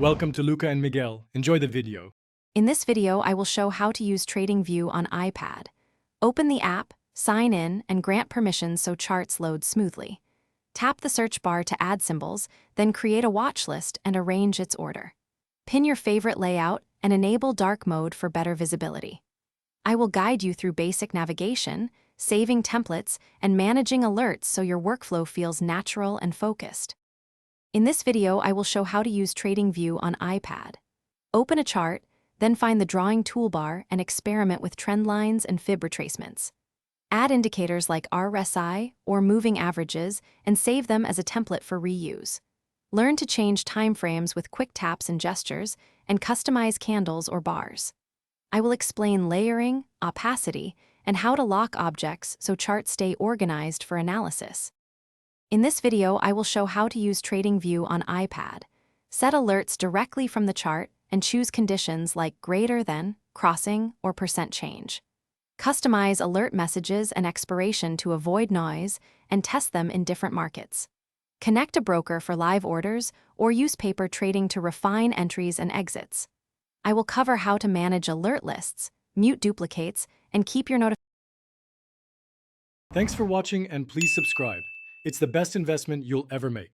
Welcome to Luca and Miguel. Enjoy the video. In this video, I will show how to use TradingView on iPad. Open the app, sign in, and grant permissions so charts load smoothly. Tap the search bar to add symbols, then create a watch list and arrange its order. Pin your favorite layout and enable dark mode for better visibility. I will guide you through basic navigation, saving templates, and managing alerts so your workflow feels natural and focused. In this video, I will show how to use TradingView on iPad. Open a chart, then find the drawing toolbar and experiment with trend lines and fib retracements. Add indicators like RSI or moving averages and save them as a template for reuse. Learn to change timeframes with quick taps and gestures, and customize candles or bars. I will explain layering, opacity, and how to lock objects so charts stay organized for analysis. In this video, I will show how to use TradingView on iPad. Set alerts directly from the chart and choose conditions like greater than, crossing, or percent change. Customize alert messages and expiration to avoid noise and test them in different markets. Connect a broker for live orders or use paper trading to refine entries and exits. I will cover how to manage alert lists, mute duplicates, and keep your notifications. Thanks for watching and please subscribe. It's the best investment you'll ever make.